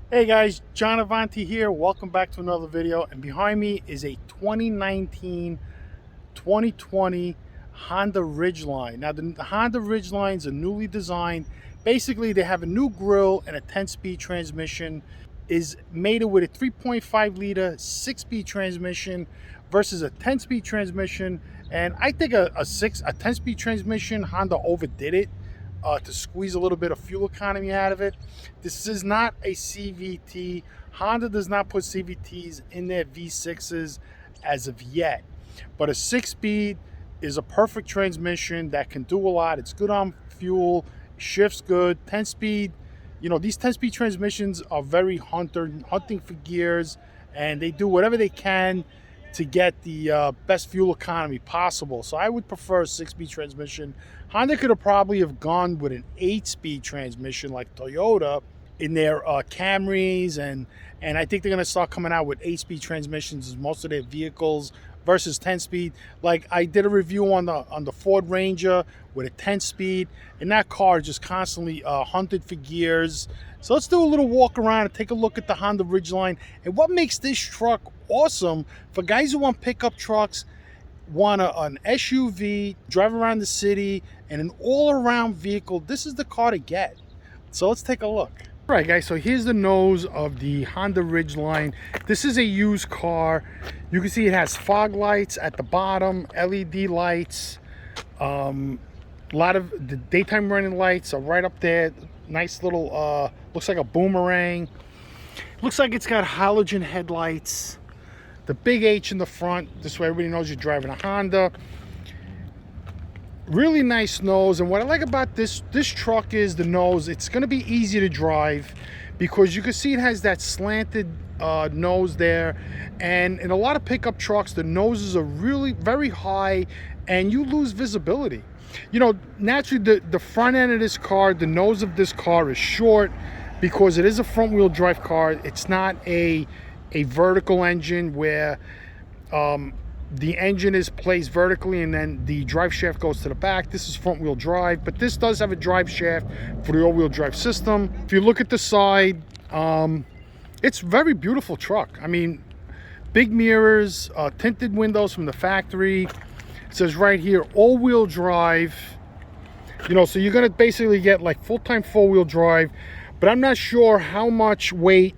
Hey guys, John Avanti here. Welcome back to another video. And behind me is a 2019 2020 Honda Ridgeline. Now the Honda Ridgeline is a newly designed. Basically, they have a new grille and a 10-speed transmission. Is made with a 3.5 liter 6-speed transmission versus a 10-speed transmission. And I think a 10-speed transmission, Honda overdid it to squeeze a little bit of fuel economy out of it. This is not a CVT. Honda does not put CVTs in their V6s as of yet. But a 6-speed is a perfect transmission that can do a lot. It's good on fuel, shifts good. 10-speed, you know, these 10-speed transmissions are very hunting for gears, and they do whatever they can to get the best fuel economy possible. So I would prefer a 6-speed transmission. Honda could have probably gone with an 8-speed transmission like Toyota in their Camrys, and I think they're going to start coming out with 8-speed transmissions as most of their vehicles versus 10-speed. Like I did a review on the Ford Ranger with a 10-speed, and that car just constantly hunted for gears. So let's do a little walk around and take a look at the Honda Ridgeline and what makes this truck awesome for guys who want pickup trucks, want an SUV, drive around the city, and an all-around vehicle. This is the car to get. So let's take a look. All right, guys, so here's the nose of the Honda Ridgeline. This is a used car. You can see it has fog lights at the bottom, LED lights. A lot of the daytime running lights are right up there. Nice little, looks like a boomerang. Looks like it's got halogen headlights. The big H in the front. This way everybody knows you're driving a Honda. Really nice nose, and what I like about this truck is the nose. It's going to be easy to drive because you can see it has that slanted nose there, and in a lot of pickup trucks the noses are really very high and you lose visibility. You know, naturally the front end of this car, the nose of this car is short because it is a front wheel drive car. It's not a vertical engine where the engine is placed vertically and then the drive shaft goes to the back. This is front wheel drive, but this does have a drive shaft for the all-wheel drive system. If you look at the side, it's a very beautiful truck. I mean, big mirrors, tinted windows from the factory. It says right here, all-wheel drive. You know, so you're gonna basically get like full-time four-wheel drive, but I'm not sure how much weight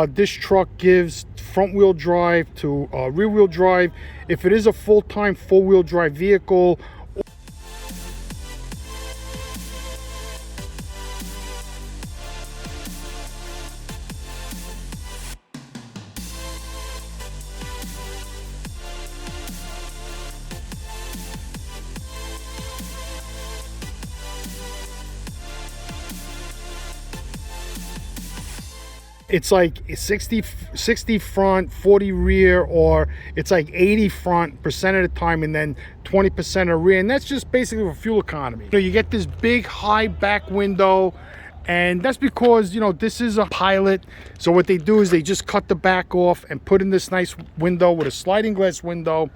this truck gives front wheel drive to rear wheel drive, if it is a full-time four-wheel drive vehicle. It's like 60 front, 40 rear, or it's like 80 front percent of the time and then 20% of rear, and that's just basically for fuel economy. You know, you get this big high back window, and that's because, you know, this is a Pilot. So what they do is they just cut the back off and put in this nice window with a sliding glass window.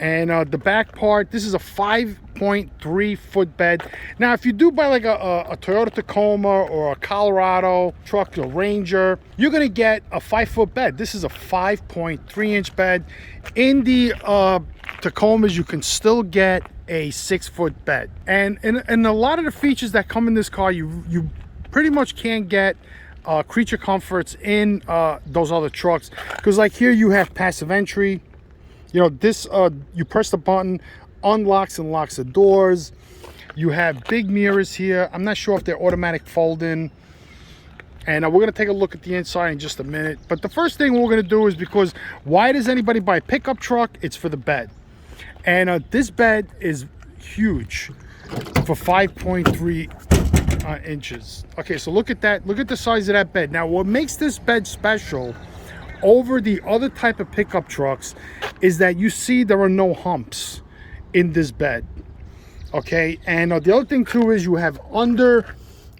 And the back part, this is a 5.3 foot bed. Now if you do buy like a Toyota Tacoma or a Colorado truck, a Ranger, you're gonna get a 5-foot bed. This is a 5.3 inch bed. In the Tacomas, you can still get a 6-foot bed, and a lot of the features that come in this car, you pretty much can't get creature comforts in those other trucks, because like here you have passive entry. You know, this, you press the button, unlocks and locks the doors. You have big mirrors here. I'm not sure if they're automatic fold-in. And we're going to take a look at the inside in just a minute. But the first thing we're going to do is, because why does anybody buy a pickup truck? It's for the bed. And this bed is huge for 5.3 inches. Okay, so look at that. Look at the size of that bed. Now, what makes this bed special over the other type of pickup trucks is that you see there are no humps in this bed. Okay, and the other thing too is you have under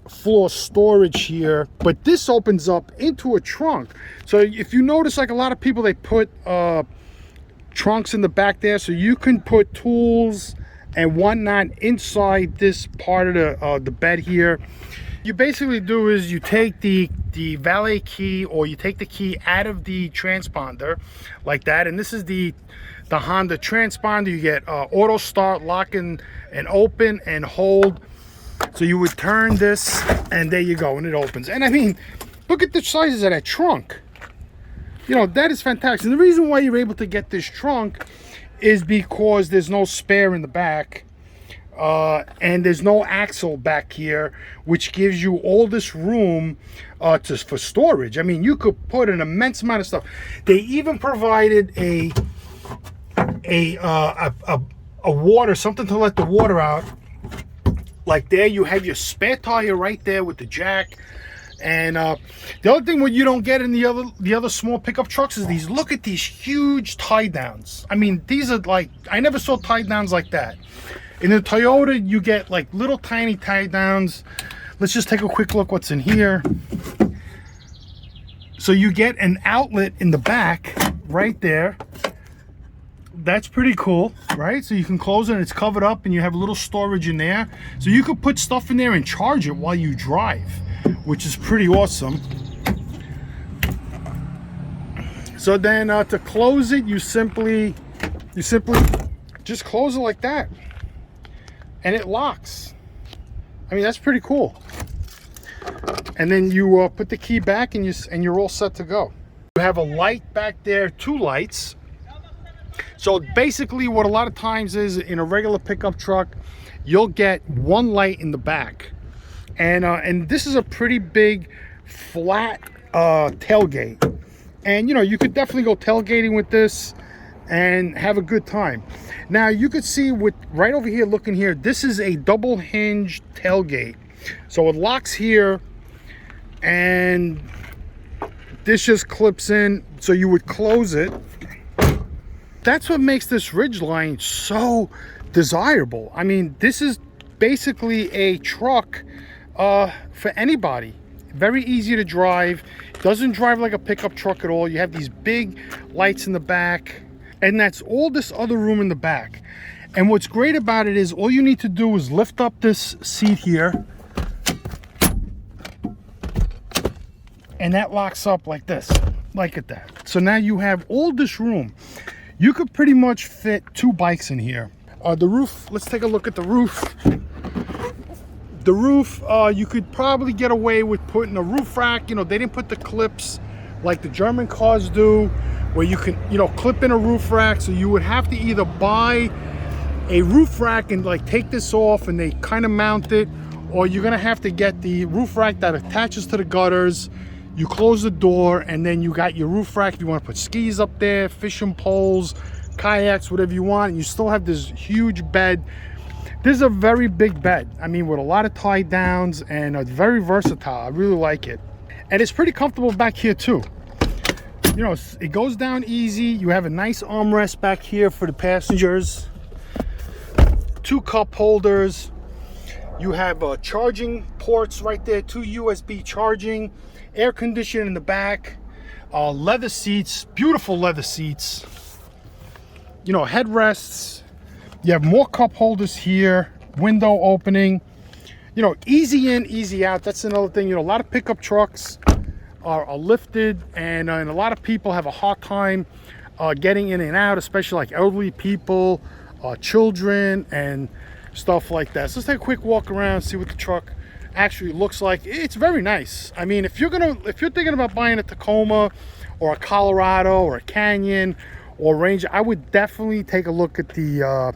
floor storage here, but this opens up into a trunk. So if you notice, like a lot of people, they put trunks in the back there, so you can put tools and whatnot inside this part of the bed here. You basically do is you take the valet key, or you take the key out of the transponder like that, and this is the Honda transponder. You get auto start, lock and open and hold. So you would turn this, and there you go, and it opens. And I mean, look at the sizes of that trunk. You know, that is fantastic. And the reason why you're able to get this trunk is because there's no spare in the back. And there's no axle back here, which gives you all this room for storage. I mean, you could put an immense amount of stuff. They even provided a water, something to let the water out. Like there, you have your spare tire right there with the jack. And the other thing what you don't get in the other small pickup trucks is these. Look at these huge tie downs. I mean, these are like, I never saw tie downs like that. In the Toyota, you get like little tiny tie downs. Let's just take a quick look what's in here. So you get an outlet in the back right there. That's pretty cool, right? So you can close it and it's covered up, and you have a little storage in there. So you could put stuff in there and charge it while you drive, which is pretty awesome. So then to close it, you simply just close it like that, and it locks. I mean, that's pretty cool. And then you put the key back, and you're all set to go. You have a light back there, 2 lights. So basically what a lot of times is in a regular pickup truck, you'll get 1 light in the back. And this is a pretty big flat tailgate. And you know, you could definitely go tailgating with this and have a good time. Now you could see with right over here, looking here, this is a double hinged tailgate. So it locks here, and this just clips in, so you would close it. That's what makes this Ridgeline so desirable. I mean, this is basically a truck for anybody. Very easy to drive. Doesn't drive like a pickup truck at all. You have these big lights in the back, and that's all this other room in the back. And what's great about it is all you need to do is lift up this seat here, and that locks up like this, like at that. So now you have all this room. You could pretty much fit 2 bikes in here. The roof, let's take a look at the roof. The roof, you could probably get away with putting a roof rack. You know, they didn't put the clips like the German cars do, where you can, you know, clip in a roof rack. So you would have to either buy a roof rack and like take this off and they kind of mount it, or you're gonna have to get the roof rack that attaches to the gutters. You close the door, and then you got your roof rack if you want to put skis up there, fishing poles, kayaks, whatever you want. And you still have this huge bed. This is a very big bed. I mean, with a lot of tie downs, and it's very versatile. I really like it. And it's pretty comfortable back here too. You know, it goes down easy. You have a nice armrest back here for the passengers. 2 cup holders. You have charging ports right there, 2 USB charging. Air conditioning in the back, leather seats, beautiful leather seats, you know, headrests. You have more cup holders here, window opening, you know, easy in, easy out. That's another thing. You know, a lot of pickup trucks are lifted, and a lot of people have a hard time getting in and out, especially like elderly people, children, and stuff like that. So let's take a quick walk around, see what the truck actually looks like. It's very nice. I mean, if you're thinking about buying a Tacoma or a Colorado or a Canyon or Ranger, I would definitely take a look at the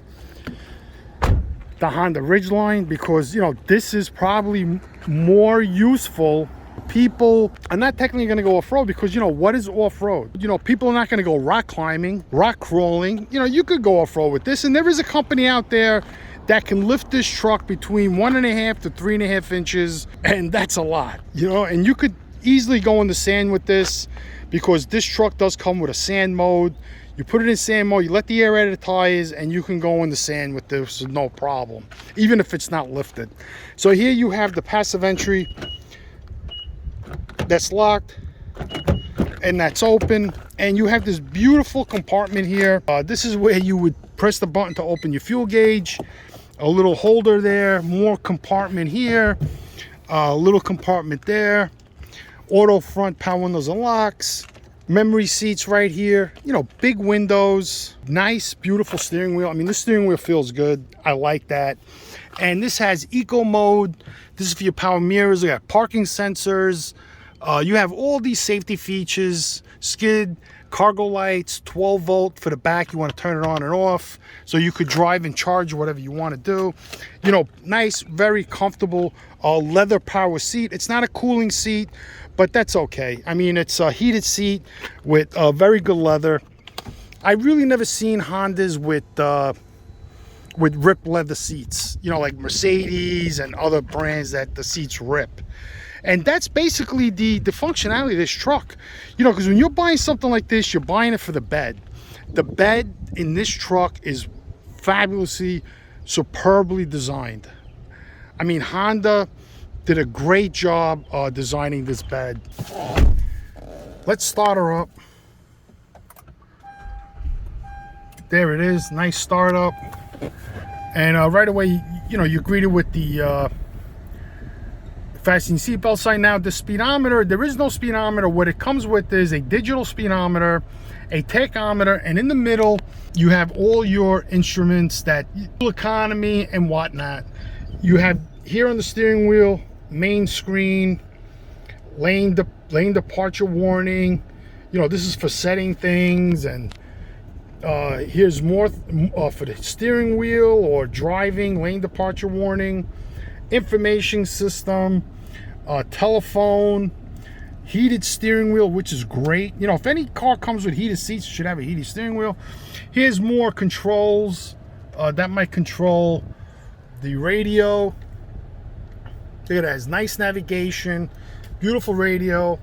Honda Ridgeline, because you know, this is probably more useful. People are not technically going to go off-road, because you know, what is off-road? You know, people are not going to go rock climbing, rock crawling. You know, you could go off-road with this, and there is a company out there that can lift this truck between 1.5 to 3.5 inches, and that's a lot, you know. And you could easily go in the sand with this, because this truck does come with a sand mode. You put it in sand mode, you let the air out of the tires, and you can go in the sand with this with no problem, even if it's not lifted. So here you have the passive entry that's locked, and that's open, and you have this beautiful compartment here. This is where you would press the button to open your fuel gauge. A little holder there, more compartment here. Little compartment there. Auto front power windows and locks. Memory seats right here. You know, big windows. Nice, beautiful steering wheel. I mean, this steering wheel feels good. I like that. And this has eco mode. This is for your power mirrors. You got parking sensors. You have all these safety features. Skid, cargo lights, 12 volt for the back. You want to turn it on and off so you could drive and charge whatever you want to do. You know, nice, very comfortable leather power seat. It's not a cooling seat, but that's okay. I mean, it's a heated seat with very good leather. I really never seen Hondas with ripped leather seats, you know, like Mercedes and other brands that the seats rip. And that's basically the functionality of this truck. You know, because when you're buying something like this, you're buying it for the bed. The bed in this truck is fabulously, superbly designed. I mean, Honda did a great job designing this bed. Let's start her up. There it is, nice startup. And right away, you know, you're greeted with the fasten seatbelt sign. Now, the speedometer, there is no speedometer. What it comes with is a digital speedometer, a tachometer, and in the middle, you have all your instruments, that fuel economy and whatnot. You have here on the steering wheel, main screen, lane departure warning. You know, this is for setting things, and here's more for the steering wheel or driving, lane departure warning, information system, telephone, heated steering wheel, which is great. You know, if any car comes with heated seats, you should have a heated steering wheel. Here's more controls that might control the radio. Look at that, it has nice navigation, beautiful radio.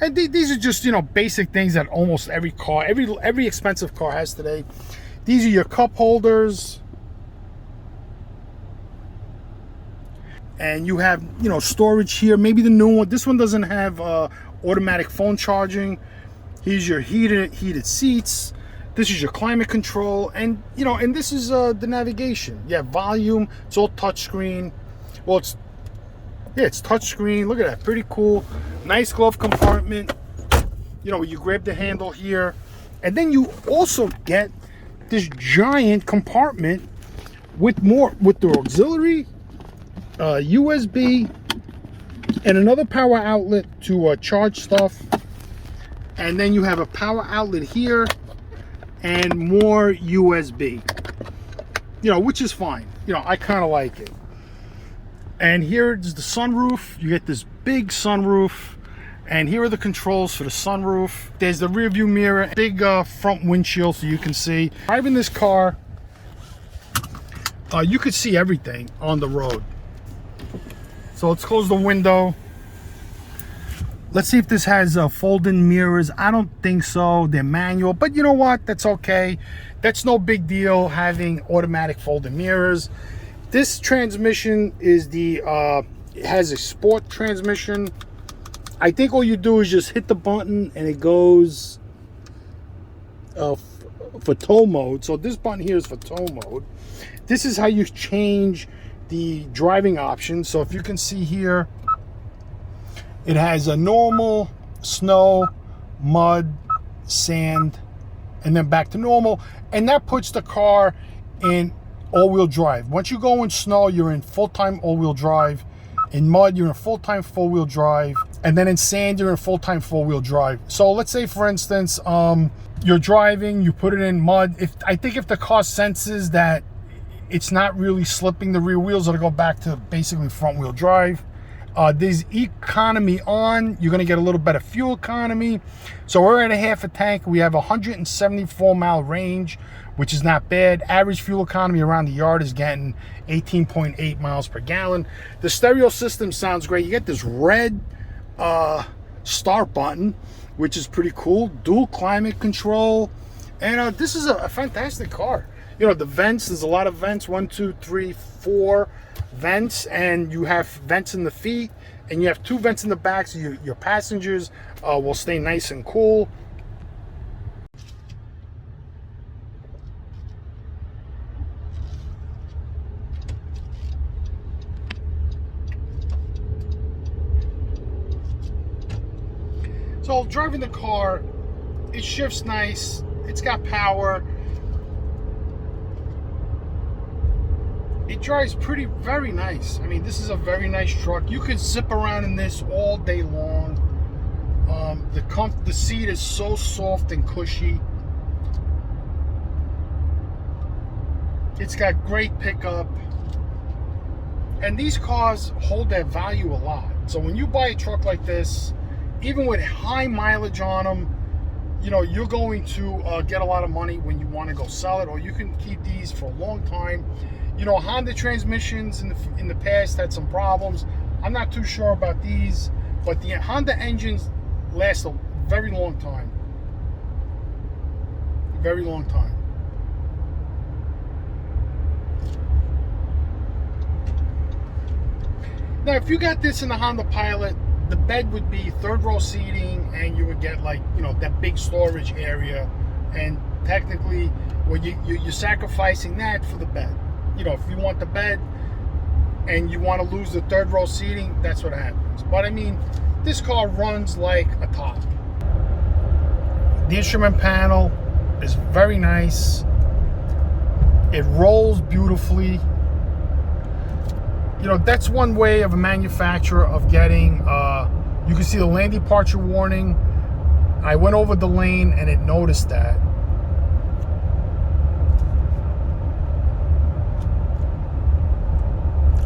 And these are just, you know, basic things that almost every car, every expensive car has today. These are your cup holders. And you have, you know, storage here. Maybe the new one. This one doesn't have automatic phone charging. Here's your heated seats. This is your climate control. And, you know, and this is the navigation. You have volume. It's all touchscreen. Well, it's touchscreen. Look at that, pretty cool. Nice glove compartment. You know, you grab the handle here, and then you also get this giant compartment with the auxiliary, USB, and another power outlet to charge stuff. And then you have a power outlet here and more USB. You know, which is fine. You know, I kind of like it. And here's the sunroof. You get this big sunroof. And here are the controls for the sunroof. There's the rear view mirror, big front windshield so you can see. Driving this car, you could see everything on the road. So let's close the window. Let's see if this has fold-in mirrors. I don't think so. They're manual, but you know what? That's okay. That's no big deal, having automatic fold-in mirrors. This transmission is it has a sport transmission. I think all you do is just hit the button and it goes for tow mode. So this button here is for tow mode. This is how you change the driving options. So if you can see here, it has a normal, snow, mud, sand, and then back to normal. And that puts the car in all-wheel drive. Once you go in snow, you're in full-time all-wheel drive. In mud, you're in full-time four-wheel drive. And then in sand, you're in full-time four-wheel drive. So let's say, for instance, you're driving, you put it in mud. I think if the car senses that it's not really slipping, the rear wheels are going to go back to basically front-wheel drive. There's economy on. You're going to get a little better fuel economy. So we're at a half a tank. We have 174-mile range, which is not bad. Average fuel economy around the yard is getting 18.8 miles per gallon. The stereo system sounds great. You get this red start button, which is pretty cool. Dual climate control. And this is a fantastic car. You know, the vents, there's a lot of vents. 1, 2, 3, 4 vents. And you have vents in the feet. And you have 2 vents in the back, so your passengers will stay nice and cool. overall, driving the car, it shifts nice. It's got power. It drives very nice. I mean, this is a very nice truck. You could zip around in this all day long. The seat is so soft and cushy. It's got great pickup. And these cars hold their value a lot. So when you buy a truck like this, even with high mileage on them, you know, you're going to get a lot of money when you want to go sell it, or you can keep these for a long time. You know, Honda transmissions in the past had some problems. I'm not too sure about these, but the Honda engines last a very long time. Very long time. Now, if you got this in the Honda Pilot, the bed would be third row seating, and you would get, like, you know, that big storage area. And technically, well, you're sacrificing that for the bed. You know, if you want the bed and you want to lose the third row seating, that's what happens. But I mean, this car runs like a top. The instrument panel is very nice. It rolls beautifully. You know, that's one way of a manufacturer of getting, you can see the lane departure warning. I went over the lane and it noticed that.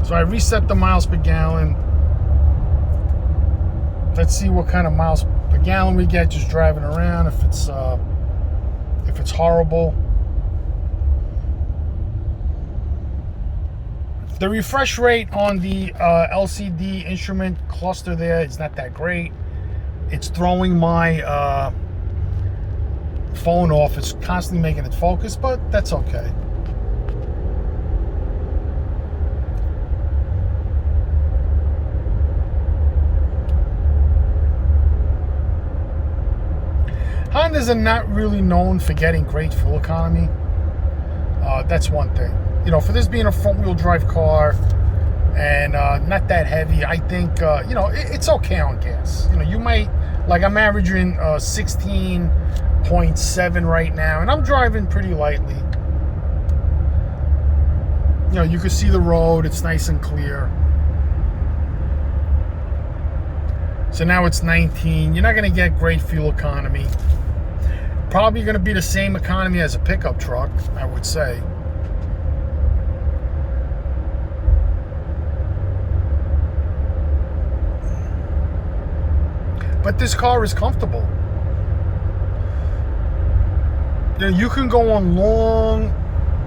So I reset the miles per gallon. Let's see what kind of miles per gallon we get just driving around, if it's horrible. The refresh rate on the LCD instrument cluster there is not that great. It's throwing my phone off. It's constantly making it focus, but that's okay. Hondas are not really known for getting great fuel economy. That's one thing. You know, for this being a front-wheel drive car and not that heavy, I think, you know, it's okay on gas. You know, you might, like, I'm averaging 16.7 right now, and I'm driving pretty lightly. You know, you can see the road. It's nice and clear. So now it's 19. You're not going to get great fuel economy. Probably going to be the same economy as a pickup truck, I would say. But this car is comfortable. You know, you can go on long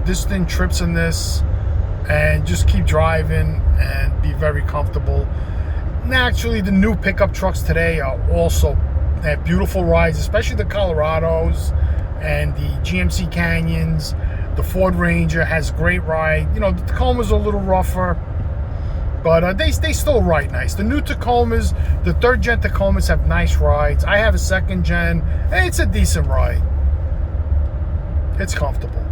distant trips in this and just keep driving and be very comfortable. Naturally, the new pickup trucks today are also have beautiful rides, especially the Colorados and the GMC Canyons. The Ford Ranger has great ride. You know, the Tacoma's a little rougher, but they still ride nice. The new Tacomas, the third gen Tacomas, have nice rides. I have a second gen, and it's a decent ride. It's comfortable.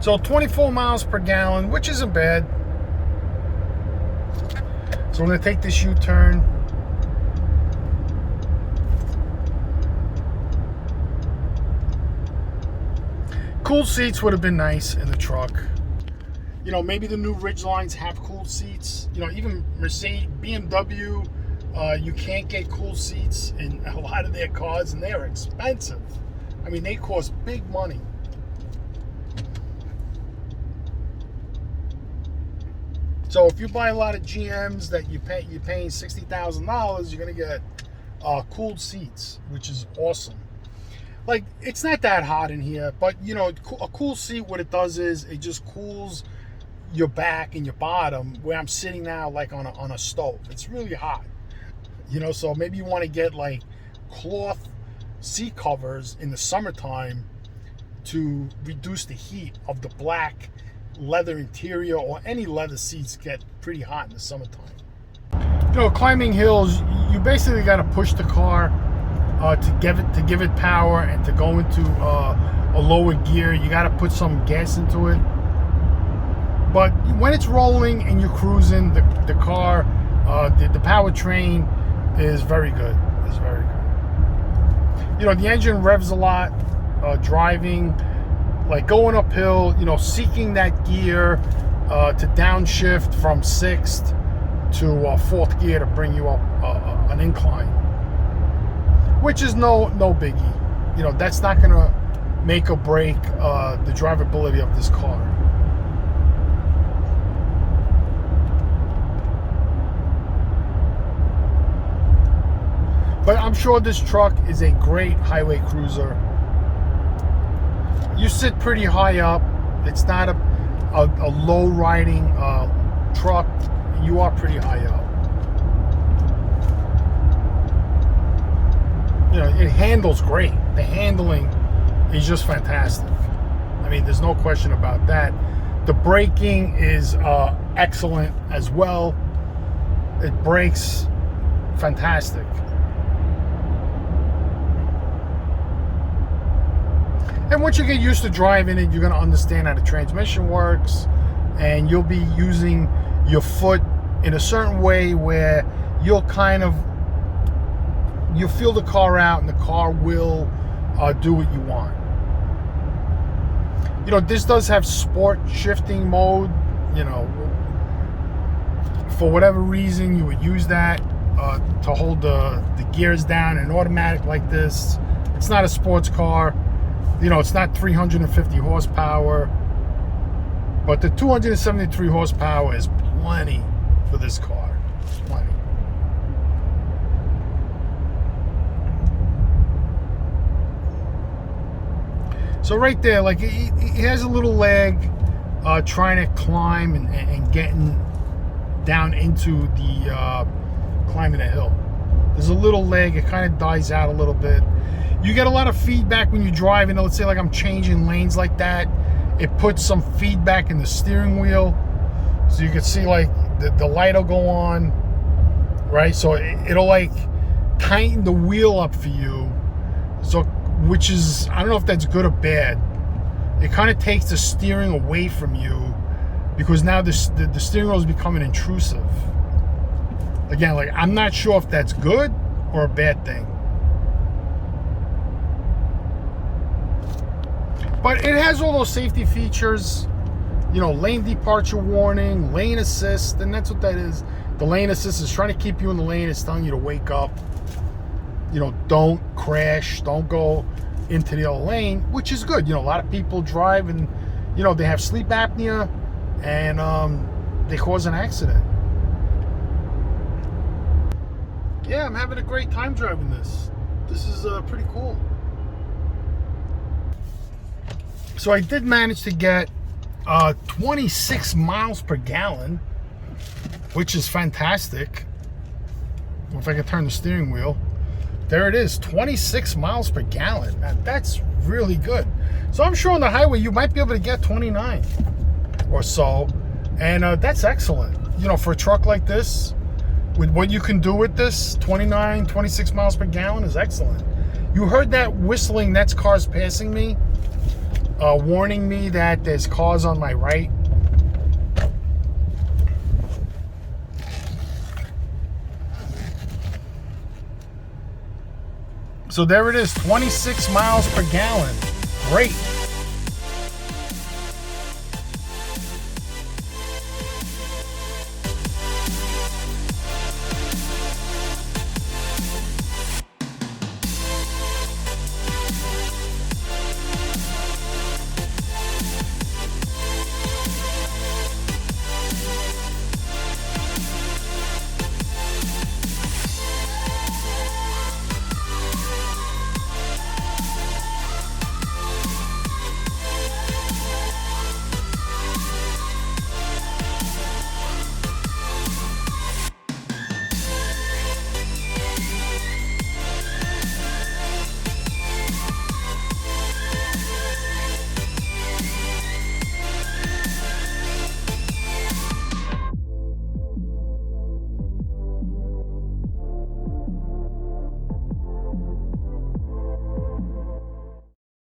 So 24 miles per gallon, which isn't bad. So we're going to take this U-turn. Cooled seats would have been nice in the truck. You know, maybe the new Ridgelines have cooled seats. You know, even Mercedes, BMW, you can't get cooled seats in a lot of their cars, and they're expensive. I mean, they cost big money. So if you buy a lot of GMs that you're paying $60,000, you're gonna get cooled seats, which is awesome. Like, it's not that hot in here, but you know, a cool seat, what it does is it just cools your back and your bottom, where I'm sitting now, like on a stove. It's really hot, you know. So maybe you want to get like cloth seat covers in the summertime to reduce the heat of the black leather interior, or any leather seats get pretty hot in the summertime. You know, climbing hills, you basically got to push the car to give it power, and to go into a lower gear, you got to put some gas into it. But when it's rolling and you're cruising, the car, the powertrain is very good. It's very good. You know, the engine revs a lot, driving, like going uphill, you know, seeking that gear to downshift from 6th to 4th gear to bring you up an incline, which is no biggie. You know, that's not going to make or break the drivability of this car. But I'm sure this truck is a great highway cruiser. You sit pretty high up. It's not a low riding truck. You are pretty high up. You know, it handles great. The handling is just fantastic. I mean, there's no question about that. The braking is excellent as well. It brakes fantastic. And once you get used to driving it, you're going to understand how the transmission works, and you'll be using your foot in a certain way where you'll feel the car out, and the car will do what you want. You know, this does have sport shifting mode. You know, for whatever reason, you would use that to hold the gears down. And automatic like this, it's not a sports car. You know, it's not 350 horsepower, but the 273 horsepower is plenty for this car. Plenty. So right there, like, it has a little leg trying to climb and getting down into the climbing a hill. There's a little leg. It kind of dies out a little bit. You get a lot of feedback when you drive, and let's say like I'm changing lanes like that, it puts some feedback in the steering wheel, so you can see like the light will go on, right? So it'll like tighten the wheel up for you, so which is, I don't know if that's good or bad. It kind of takes the steering away from you, because now the steering wheel is becoming intrusive. Again, like, I'm not sure if that's good or a bad thing. But it has all those safety features, you know, lane departure warning, lane assist, and that's what that is. The lane assist is trying to keep you in the lane. It's telling you to wake up. You know, don't crash, don't go into the other lane, which is good. You know, a lot of people drive and, you know, they have sleep apnea and they cause an accident. Yeah, I'm having a great time driving this. This is pretty cool. So I did manage to get 26 miles per gallon, which is fantastic. If I can turn the steering wheel. There it is, 26 miles per gallon. Now, that's really good. So I'm sure on the highway you might be able to get 29 or so. And that's excellent. You know, for a truck like this, with what you can do with this, 29, 26 miles per gallon is excellent. You heard that whistling, that's cars passing me. Warning me that there's cars on my right. So there it is, 26 miles per gallon. Great.